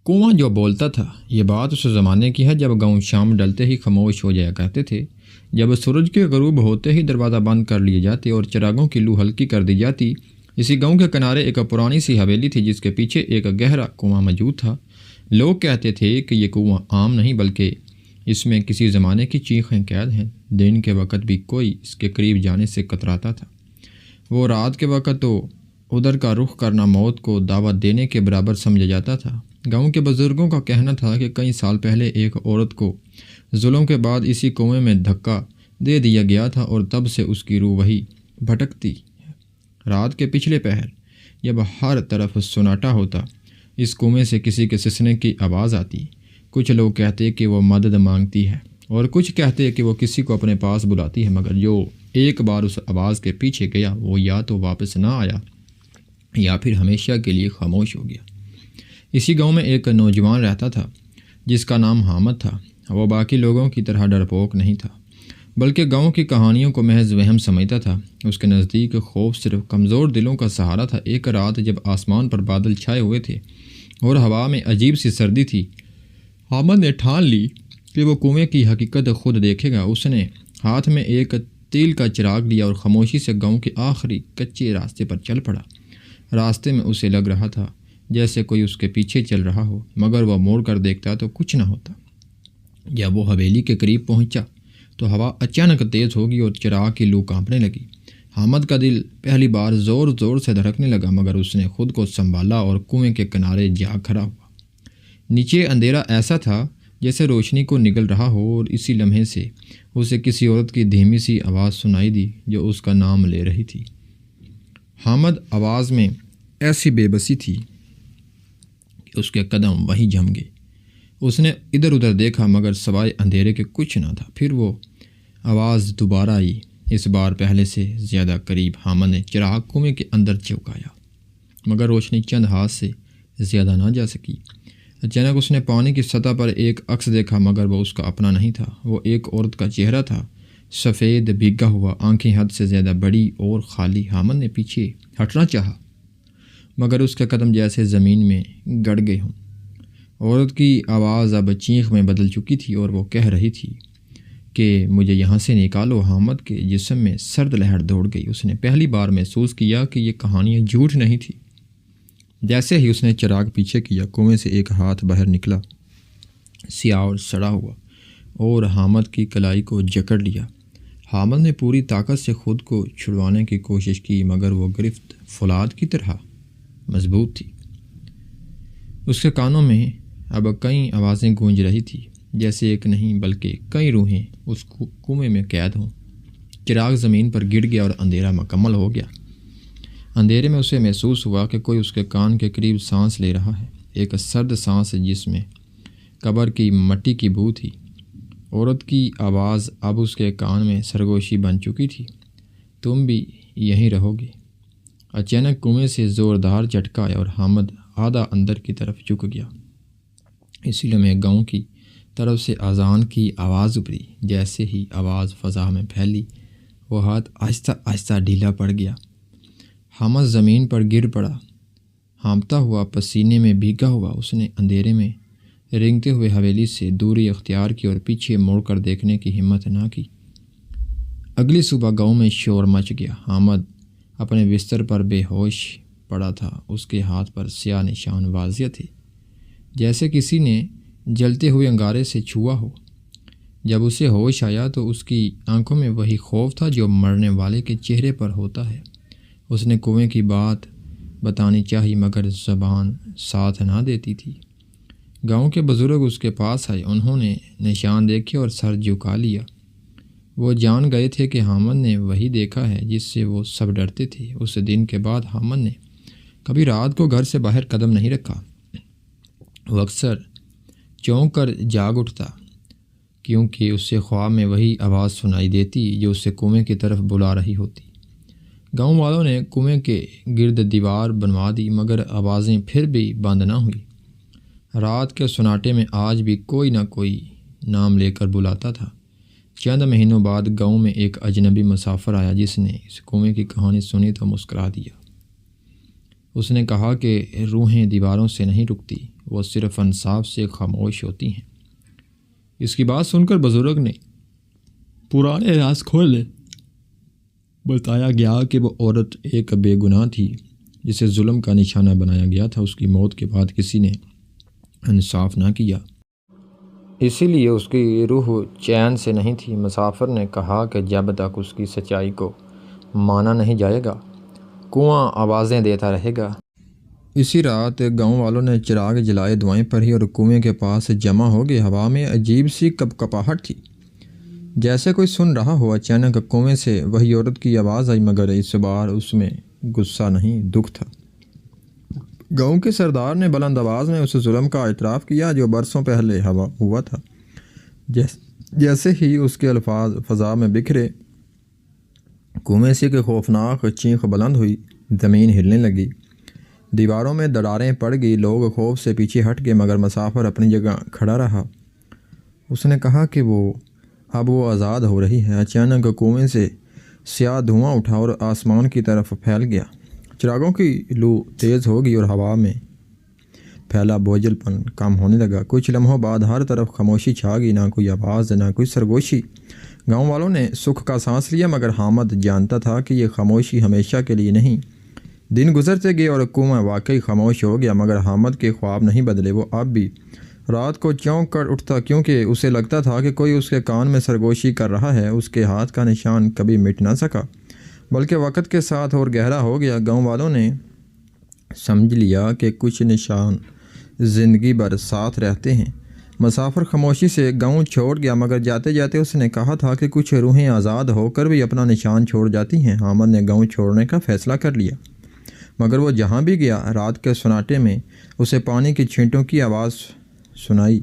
کنواں جو بولتا تھا، یہ بات اس زمانے کی ہے جب گاؤں شام ڈلتے ہی خاموش ہو جایا کرتے تھے، جب سورج کے غروب ہوتے ہی دروازہ بند کر لیے جاتے اور چراغوں کی لو ہلکی کر دی جاتی۔ اسی گاؤں کے کنارے ایک پرانی سی حویلی تھی جس کے پیچھے ایک گہرا کنواں موجود تھا۔ لوگ کہتے تھے کہ یہ کنواں عام نہیں بلکہ اس میں کسی زمانے کی چیخیں قید ہیں۔ دن کے وقت بھی کوئی اس کے قریب جانے سے کتراتا تھا، وہ رات کے وقت تو ادھر کا رخ کرنا موت کو دعوت دینے کے برابر سمجھا جاتا تھا۔ گاؤں کے بزرگوں کا کہنا تھا کہ کئی سال پہلے ایک عورت کو ظلم کے بعد اسی کنویں میں دھکا دے دیا گیا تھا اور تب سے اس کی روح وہی بھٹکتی ہے۔ رات کے پچھلے پہر جب ہر طرف سناٹا ہوتا، اس کنویں سے کسی کے سسنے کی آواز آتی۔ کچھ لوگ کہتے کہ وہ مدد مانگتی ہے اور کچھ کہتے کہ وہ کسی کو اپنے پاس بلاتی ہے، مگر جو ایک بار اس آواز کے پیچھے گیا وہ یا تو واپس نہ آیا یا پھر ہمیشہ کے لیے خاموش ہو گیا۔ اسی گاؤں میں ایک نوجوان رہتا تھا جس کا نام حامد تھا۔ وہ باقی لوگوں کی طرح ڈرپوک نہیں تھا بلکہ گاؤں کی کہانیوں کو محض وہم سمجھتا تھا۔ اس کے نزدیک خوف صرف کمزور دلوں کا سہارا تھا۔ ایک رات جب آسمان پر بادل چھائے ہوئے تھے اور ہوا میں عجیب سی سردی تھی، حامد نے ٹھان لی کہ وہ کنویں کی حقیقت خود دیکھے گا۔ اس نے ہاتھ میں ایک تیل کا چراغ لیا اور خاموشی سے گاؤں کے آخری کچے راستے پر چل پڑا۔ راستے میں اسے لگ رہا تھا جیسے کوئی اس کے پیچھے چل رہا ہو، مگر وہ موڑ کر دیکھتا تو کچھ نہ ہوتا۔ جب وہ حویلی کے قریب پہنچا تو ہوا اچانک تیز ہوگی اور چراغ کی لو کانپنے لگی۔ حامد کا دل پہلی بار زور زور سے دھڑکنے لگا، مگر اس نے خود کو سنبھالا اور کنویں کے کنارے جا کھڑا ہوا۔ نیچے اندھیرا ایسا تھا جیسے روشنی کو نگل رہا ہو، اور اسی لمحے سے اسے کسی عورت کی دھیمی سی آواز سنائی دی جو اس کا نام لے رہی تھی۔ حامد آواز میں ایسی بے بسی تھی کہ اس کے قدم وہیں جم گئے۔ اس نے ادھر ادھر دیکھا مگر سوائے اندھیرے کے کچھ نہ تھا۔ پھر وہ آواز دوبارہ آئی، اس بار پہلے سے زیادہ قریب۔ حامد نے چراغ کنویں کے اندر چمکایا مگر روشنی چند ہاتھ سے زیادہ نہ جا سکی۔ اچانک اس نے پانی کی سطح پر ایک عکس دیکھا، مگر وہ اس کا اپنا نہیں تھا۔ وہ ایک عورت کا چہرہ تھا، سفید، بھیگا ہوا، آنکھیں حد سے زیادہ بڑی اور خالی۔ حامد نے پیچھے ہٹنا چاہا مگر اس کے قدم جیسے زمین میں گڑ گئے ہوں۔ عورت کی آواز اب چیخ میں بدل چکی تھی اور وہ کہہ رہی تھی کہ مجھے یہاں سے نکالو۔ حامد کے جسم میں سرد لہر دوڑ گئی۔ اس نے پہلی بار محسوس کیا کہ یہ کہانیاں جھوٹ نہیں تھی۔ جیسے ہی اس نے چراغ پیچھے کیا، کنویں سے ایک ہاتھ باہر نکلا، سیاہ اور سڑا ہوا، اور حامد کی کلائی کو جکڑ لیا۔ حامد نے پوری طاقت سے خود کو چھڑوانے کی کوشش کی مگر وہ گرفت فولاد کی طرح مضبوط تھی۔ اس کے کانوں میں اب کئی آوازیں گونج رہی تھیں، جیسے ایک نہیں بلکہ کئی روحیں اس کنویں میں قید ہوں۔ چراغ زمین پر گر گیا اور اندھیرا مکمل ہو گیا۔ اندھیرے میں اسے محسوس ہوا کہ کوئی اس کے کان کے قریب سانس لے رہا ہے، ایک سرد سانس جس میں قبر کی مٹی کی بو تھی۔ عورت کی آواز اب اس کے کان میں سرگوشی بن چکی تھی، تم بھی یہیں رہو گے۔ اچانک کنویں سے زوردار جھٹکا آیا اور حامد آدھا اندر کی طرف جھک گیا۔ اسی لمحے گاؤں کی طرف سے اذان کی آواز ابھری۔ جیسے ہی آواز فضا میں پھیلی، وہ ہاتھ آہستہ آہستہ ڈھیلا پڑ گیا۔ حامد زمین پر گر پڑا، ہانپتا ہوا، پسینے میں بھیگا ہوا۔ اس نے اندھیرے میں رینگتے ہوئے حویلی سے دوری اختیار کی اور پیچھے موڑ کر دیکھنے کی ہمت نہ کی۔ اگلی صبح گاؤں میں شور مچ گیا۔ حامد اپنے بستر پر بے ہوش پڑا تھا، اس کے ہاتھ پر سیاہ نشان واضح تھے، جیسے کسی نے جلتے ہوئے انگارے سے چھوا ہو۔ جب اسے ہوش آیا تو اس کی آنکھوں میں وہی خوف تھا جو مرنے والے کے چہرے پر ہوتا ہے۔ اس نے کنویں کی بات بتانی چاہی مگر زبان ساتھ نہ دیتی تھی۔ گاؤں کے بزرگ اس کے پاس آئے، انہوں نے نشان دیکھے اور سر جھکا لیا۔ وہ جان گئے تھے کہ حامد نے وہی دیکھا ہے جس سے وہ سب ڈرتے تھے۔ اس دن کے بعد حامد نے کبھی رات کو گھر سے باہر قدم نہیں رکھا۔ وہ اکثر چونک کر جاگ اٹھتا کیونکہ اس سے خواب میں وہی آواز سنائی دیتی جو اسے کنویں کی طرف بلا رہی ہوتی۔ گاؤں والوں نے کنویں کے گرد دیوار بنوا دی مگر آوازیں پھر بھی بند نہ ہوئی۔ رات کے سناٹے میں آج بھی کوئی نہ کوئی نام لے کر بلاتا تھا۔ چند مہینوں بعد گاؤں میں ایک اجنبی مسافر آیا جس نے اس کنویں کی کہانی سنی تو مسکرا دیا۔ اس نے کہا کہ روحیں دیواروں سے نہیں رکتی، وہ صرف انصاف سے خاموش ہوتی ہیں۔ اس کی بات سن کر بزرگ نے پرانے راز کھولے۔ بتایا گیا کہ وہ عورت ایک بے گناہ تھی جسے ظلم کا نشانہ بنایا گیا تھا۔ اس کی موت کے بعد کسی نے انصاف نہ کیا، اسی لیے اس کی روح چین سے نہیں تھی۔ مسافر نے کہا کہ جب تک اس کی سچائی کو مانا نہیں جائے گا کنواں آوازیں دیتا رہے گا۔ اسی رات گاؤں والوں نے چراغ جلائے، دعائیں پڑھی اور کنویں کے پاس جمع ہو گئے۔ ہوا میں عجیب سی کپکپاہٹ تھی، جیسے کوئی سن رہا ہو۔ اچانک کنویں سے وہی عورت کی آواز آئی، مگر اس بار اس میں غصہ نہیں، دکھ تھا۔ گاؤں کے سردار نے بلند آواز میں اس ظلم کا اعتراف کیا جو برسوں پہلے ہوا تھا۔ جیسے ہی اس کے الفاظ فضا میں بکھرے، کنویں سے ایک خوفناک چیخ بلند ہوئی، زمین ہلنے لگی، دیواروں میں دراڑیں پڑ گئی، لوگ خوف سے پیچھے ہٹ گئے، مگر مسافر اپنی جگہ کھڑا رہا۔ اس نے کہا کہ اب وہ آزاد ہو رہی ہے۔ اچانک کنویں سے سیاہ دھواں اٹھا اور آسمان کی طرف پھیل گیا۔ چراغوں کی لو تیز ہو گئی اور ہوا میں پھیلا بوجھل پن کم ہونے لگا۔ کچھ لمحوں بعد ہر طرف خاموشی چھا گئی، نہ کوئی آواز، نہ کوئی سرگوشی۔ گاؤں والوں نے سکھ کا سانس لیا، مگر حامد جانتا تھا کہ یہ خاموشی ہمیشہ کے لیے نہیں۔ دن گزرتے گئے اور کنواں واقعی خاموش ہو گیا، مگر حامد کے خواب نہیں بدلے۔ وہ اب بھی رات کو چونک کر اٹھتا، کیونکہ اسے لگتا تھا کہ کوئی اس کے کان میں سرگوشی کر رہا ہے۔ اس کے ہاتھ کا نشان کبھی مٹ نہ سکا، بلکہ وقت کے ساتھ اور گہرا ہو گیا۔ گاؤں والوں نے سمجھ لیا کہ کچھ نشان زندگی بھر ساتھ رہتے ہیں۔ مسافر خاموشی سے گاؤں چھوڑ گیا، مگر جاتے جاتے اس نے کہا تھا کہ کچھ روحیں آزاد ہو کر بھی اپنا نشان چھوڑ جاتی ہیں۔ حامد نے گاؤں چھوڑنے کا فیصلہ کر لیا، مگر وہ جہاں بھی گیا رات کے سناٹے میں اسے پانی کی چھینٹوں کی آواز سنائی۔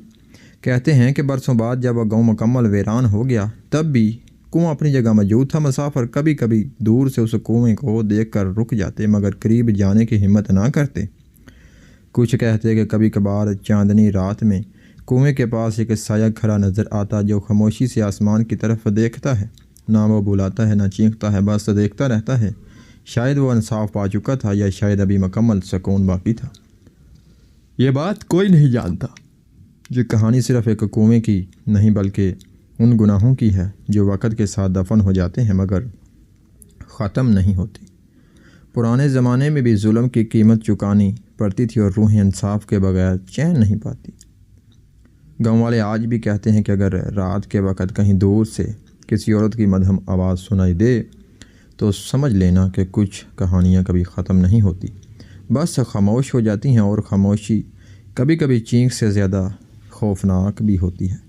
کہتے ہیں کہ برسوں بعد جب وہ گاؤں مکمل ویران ہو گیا تب بھی کنواں اپنی جگہ موجود تھا۔ مسافر کبھی کبھی دور سے اس کنویں کو دیکھ کر رک جاتے، مگر قریب جانے کی ہمت نہ کرتے۔ کچھ کہتے کہ کبھی کبھار چاندنی رات میں کنویں کے پاس ایک سایہ کھڑا نظر آتا جو خاموشی سے آسمان کی طرف دیکھتا ہے، نہ وہ بلاتا ہے نہ چیختا ہے، بس دیکھتا رہتا ہے۔ شاید وہ انصاف پا چکا تھا، یا شاید ابھی مکمل سکون باقی تھا۔ یہ بات کوئی نہیں جانتا۔ یہ کہانی صرف ایک کنویں کی نہیں، بلکہ ان گناہوں کی ہے جو وقت کے ساتھ دفن ہو جاتے ہیں مگر ختم نہیں ہوتے۔ پرانے زمانے میں بھی ظلم کی قیمت چکانی پڑتی تھی اور روحیں انصاف کے بغیر چین نہیں پاتی۔ گاؤں والے آج بھی کہتے ہیں کہ اگر رات کے وقت کہیں دور سے کسی عورت کی مدھم آواز سنائی دے تو سمجھ لینا کہ کچھ کہانیاں کبھی ختم نہیں ہوتی، بس خاموش ہو جاتی ہیں، اور خاموشی کبھی کبھی چینخ سے زیادہ خوفناک بھی ہوتی ہے۔